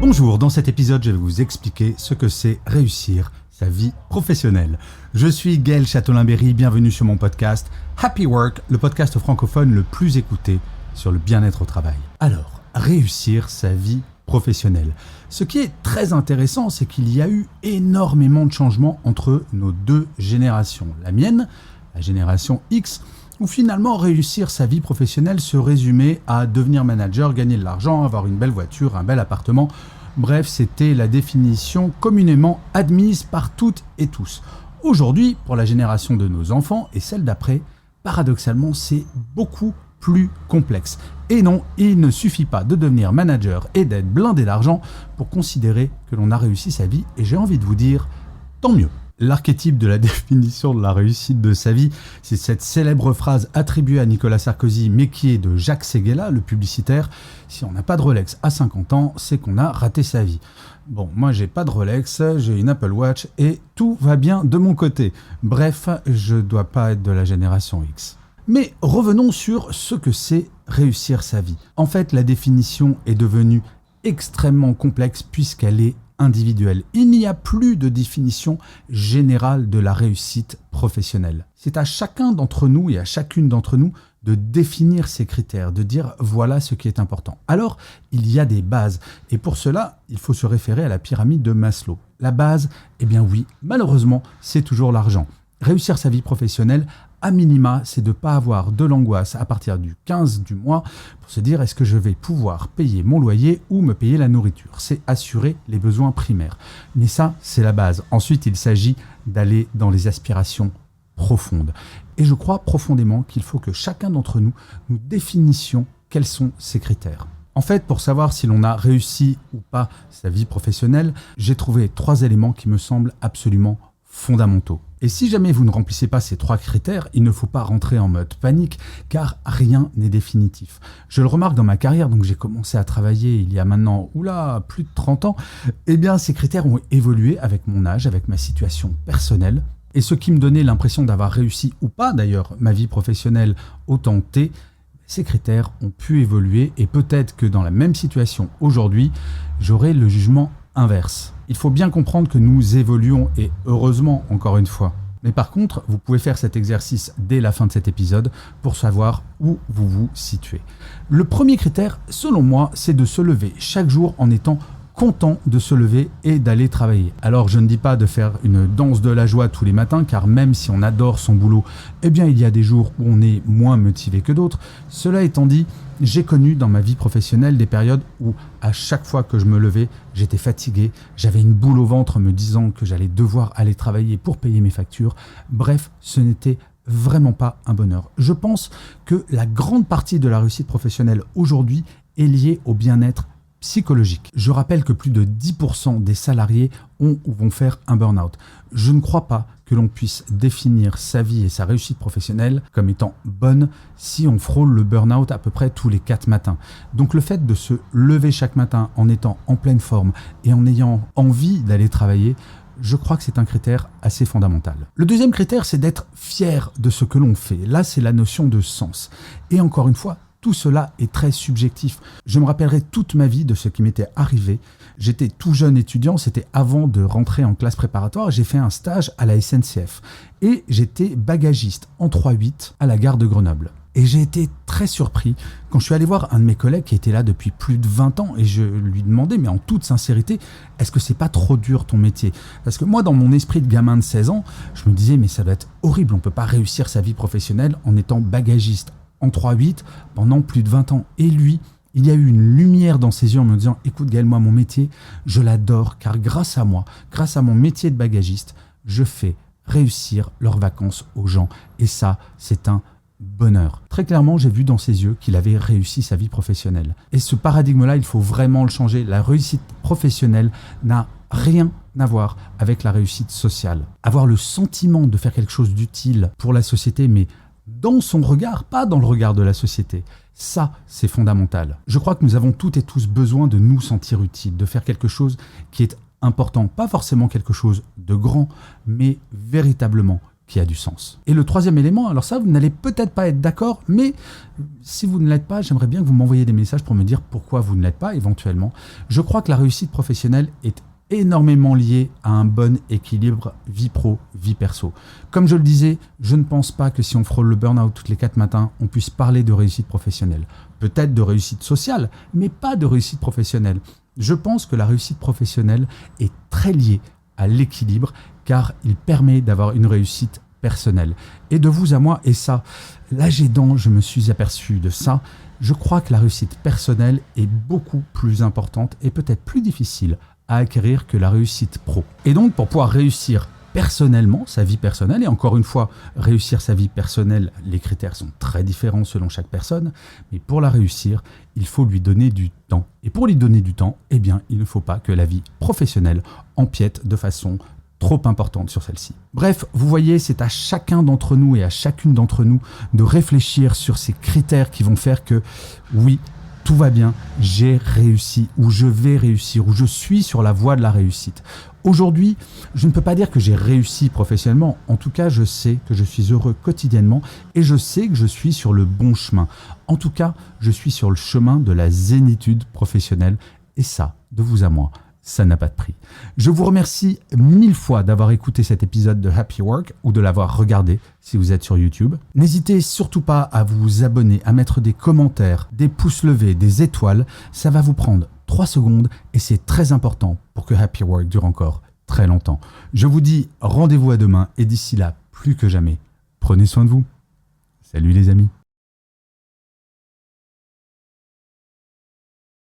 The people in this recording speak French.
Bonjour, dans cet épisode, je vais vous expliquer ce que c'est réussir sa vie professionnelle. Je suis Gaël Châtelain-Berry, bienvenue sur mon podcast Happy Work, le podcast francophone le plus écouté sur le bien-être au travail. Alors, réussir sa vie professionnelle. Ce qui est très intéressant, c'est qu'il y a eu énormément de changements entre nos deux générations. La mienne, la génération X, où finalement réussir sa vie professionnelle se résumait à devenir manager, gagner de l'argent, avoir une belle voiture, un bel appartement. Bref, c'était la définition communément admise par toutes et tous. Aujourd'hui, pour la génération de nos enfants et celle d'après, paradoxalement, c'est beaucoup plus complexe. Et non, il ne suffit pas de devenir manager et d'être blindé d'argent pour considérer que l'on a réussi sa vie. Et j'ai envie de vous dire, tant mieux. L'archétype de la définition de la réussite de sa vie, c'est cette célèbre phrase attribuée à Nicolas Sarkozy, mais qui est de Jacques Séguéla, le publicitaire. Si on n'a pas de Rolex à 50 ans, c'est qu'on a raté sa vie. Bon, moi j'ai pas de Rolex, j'ai une Apple Watch et tout va bien de mon côté. Bref, je dois pas être de la génération X. Mais revenons sur ce que c'est réussir sa vie. En fait, la définition est devenue extrêmement complexe puisqu'elle est individuelle. Il n'y a plus de définition générale de la réussite professionnelle. C'est à chacun d'entre nous et à chacune d'entre nous de définir ces critères, de dire voilà ce qui est important. Alors, il y a des bases et pour cela, il faut se référer à la pyramide de Maslow. La base, eh bien oui, malheureusement, c'est toujours l'argent. Réussir sa vie professionnelle, à minima, c'est de ne pas avoir de l'angoisse à partir du 15 du mois pour se dire est-ce que je vais pouvoir payer mon loyer ou me payer la nourriture. C'est assurer les besoins primaires. Mais ça, c'est la base. Ensuite, il s'agit d'aller dans les aspirations profondes. Et je crois profondément qu'il faut que chacun d'entre nous, nous définissions quels sont ces critères. En fait, pour savoir si l'on a réussi ou pas sa vie professionnelle, j'ai trouvé 3 éléments qui me semblent absolument fondamentaux. Et si jamais vous ne remplissez pas ces 3 critères, il ne faut pas rentrer en mode panique, car rien n'est définitif. Je le remarque dans ma carrière, donc j'ai commencé à travailler il y a maintenant, plus de 30 ans, eh bien ces critères ont évolué avec mon âge, avec ma situation personnelle. Et ce qui me donnait l'impression d'avoir réussi ou pas, d'ailleurs, ma vie professionnelle autant T, ces critères ont pu évoluer et peut-être que dans la même situation aujourd'hui, j'aurai le jugement inverse. Il faut bien comprendre que nous évoluons et heureusement encore une fois. Mais par contre, vous pouvez faire cet exercice dès la fin de cet épisode pour savoir où vous vous situez. Le premier critère, selon moi, c'est de se lever chaque jour en étant content de se lever et d'aller travailler. Alors je ne dis pas de faire une danse de la joie tous les matins, car même si on adore son boulot, eh bien il y a des jours où on est moins motivé que d'autres. Cela étant dit, j'ai connu dans ma vie professionnelle des périodes où à chaque fois que je me levais, j'étais fatigué, j'avais une boule au ventre me disant que j'allais devoir aller travailler pour payer mes factures. Bref, ce n'était vraiment pas un bonheur. Je pense que la grande partie de la réussite professionnelle aujourd'hui est liée au bien-être psychologique. Je rappelle que plus de 10% des salariés ont ou vont faire un burn-out. Je ne crois pas que l'on puisse définir sa vie et sa réussite professionnelle comme étant bonne si on frôle le burn-out à peu près tous les 4 matins. Donc le fait de se lever chaque matin en étant en pleine forme et en ayant envie d'aller travailler, je crois que c'est un critère assez fondamental. Le deuxième critère, c'est d'être fier de ce que l'on fait. Là, c'est la notion de sens. Et encore une fois, tout cela est très subjectif. Je me rappellerai toute ma vie de ce qui m'était arrivé. J'étais tout jeune étudiant, c'était avant de rentrer en classe préparatoire. J'ai fait un stage à la SNCF et j'étais bagagiste en 3-8 à la gare de Grenoble. Et j'ai été très surpris quand je suis allé voir un de mes collègues qui était là depuis plus de 20 ans et je lui demandais, mais en toute sincérité, est-ce que c'est pas trop dur ton métier ? Parce que moi, dans mon esprit de gamin de 16 ans, je me disais, mais ça doit être horrible, on peut pas réussir sa vie professionnelle en étant bagagiste en 3-8 pendant plus de 20 ans. Et lui, il y a eu une lumière dans ses yeux en me disant « Écoute Gaël, moi mon métier, je l'adore car grâce à moi, grâce à mon métier de bagagiste, je fais réussir leurs vacances aux gens. Et ça, c'est un bonheur. » Très clairement, j'ai vu dans ses yeux qu'il avait réussi sa vie professionnelle. Et ce paradigme-là, il faut vraiment le changer. La réussite professionnelle n'a rien à voir avec la réussite sociale. Avoir le sentiment de faire quelque chose d'utile pour la société, mais dans son regard, pas dans le regard de la société. Ça, c'est fondamental. Je crois que nous avons toutes et tous besoin de nous sentir utiles, de faire quelque chose qui est important. Pas forcément quelque chose de grand, mais véritablement qui a du sens. Et le troisième élément, alors ça, vous n'allez peut-être pas être d'accord, mais si vous ne l'êtes pas, j'aimerais bien que vous m'envoyiez des messages pour me dire pourquoi vous ne l'êtes pas éventuellement. Je crois que la réussite professionnelle est énormément liée à un bon équilibre vie pro, vie perso. Comme je le disais, je ne pense pas que si on frôle le burn-out toutes les 4 matins, on puisse parler de réussite professionnelle. Peut-être de réussite sociale, mais pas de réussite professionnelle. Je pense que la réussite professionnelle est très liée à l'équilibre, car il permet d'avoir une réussite personnelle. Et de vous à moi, et ça, l'âge aidant, je me suis aperçu de ça, je crois que la réussite personnelle est beaucoup plus importante et peut-être plus difficile à acquérir que la réussite pro. Et donc, pour pouvoir réussir personnellement, sa vie personnelle, et encore une fois, réussir sa vie personnelle, les critères sont très différents selon chaque personne, mais pour la réussir, il faut lui donner du temps. Et pour lui donner du temps, eh bien, il ne faut pas que la vie professionnelle empiète de façon trop importante sur celle-ci. Bref, vous voyez, c'est à chacun d'entre nous et à chacune d'entre nous de réfléchir sur ces critères qui vont faire que, oui, tout va bien, j'ai réussi, ou je vais réussir, ou je suis sur la voie de la réussite. Aujourd'hui, je ne peux pas dire que j'ai réussi professionnellement. En tout cas, je sais que je suis heureux quotidiennement et je sais que je suis sur le bon chemin. En tout cas, je suis sur le chemin de la zénitude professionnelle. Et ça, de vous à moi, ça n'a pas de prix. Je vous remercie 1000 fois d'avoir écouté cet épisode de Happy Work ou de l'avoir regardé si vous êtes sur YouTube. N'hésitez surtout pas à vous abonner, à mettre des commentaires, des pouces levés, des étoiles. Ça va vous prendre 3 secondes et c'est très important pour que Happy Work dure encore très longtemps. Je vous dis rendez-vous à demain et d'ici là, plus que jamais, prenez soin de vous. Salut les amis.